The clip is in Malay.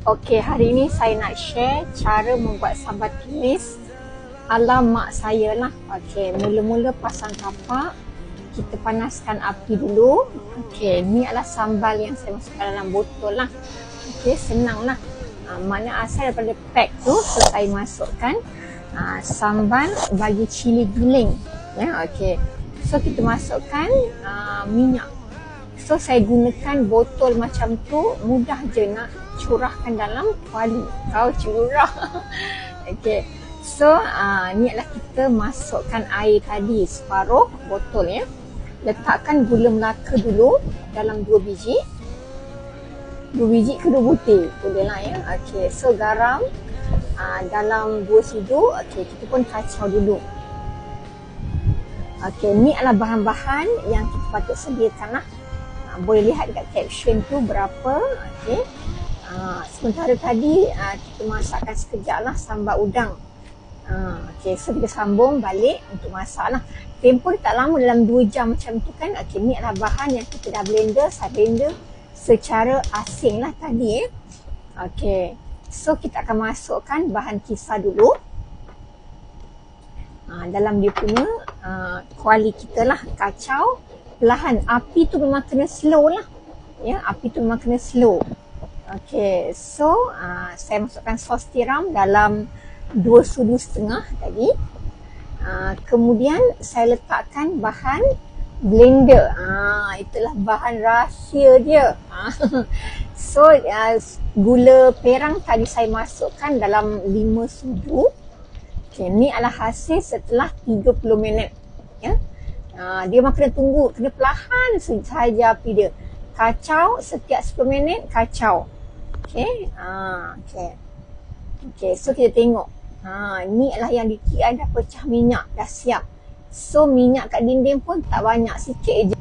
Okey, hari ini saya nak share cara membuat sambal tumis ala mak saya lah. Okey, mula-mula pasang tapak, kita panaskan api dulu. Okey, ni adalah sambal yang saya masukkan dalam botol lah. Okey, senang lah. Mana asal daripada pack tu, so saya masukkan sambal bagi cili giling. Ya, okey. So kita masukkan minyak. So saya gunakan botol macam tu, mudah je nak curahkan dalam kuali. Tahu curah. Okey. So ni adalah kita masukkan air tadi separuh botol ya. Letakkan gula melaka dulu dalam 2 biji. 2 biji ke 2 butir boleh lah ya. Okey. So garam dalam 2 sudu. Okey, kita pun kacau dulu. Okey, ni adalah bahan-bahan yang kita patut sediakan lah. Boleh lihat dekat caption tu berapa. Okey. Sementara tadi kita masakkan sekejap lah sambal udang. Okey, so kita sambung balik untuk masak lah. Tempoh tak lama, dalam 2 jam macam tu kan. Okey, ni adalah bahan yang kita dah blender. Saya blender secara asing lah tadi. Okey, so kita akan masukkan bahan kisar dulu. Dalam dia punya kuali kita lah, kacau perlahan. Api tu memang kena slow lah ya, api tu memang kena slow. Okey, so saya masukkan sos tiram dalam 2 sudu setengah tadi. Kemudian saya letakkan bahan blender. Itulah bahan rahsia dia. So gula perang tadi saya masukkan dalam 5 sudu. Okay, ni adalah hasil setelah 30 minit ya. Dia memang kena tunggu, kena perlahan sahaja api dia. Kacau setiap 10 minit, kacau. Okey. Okey, so kita tengok. Ni adalah yang dikira dah pecah minyak, dah siap. So minyak kat dinding pun tak banyak, sikit je.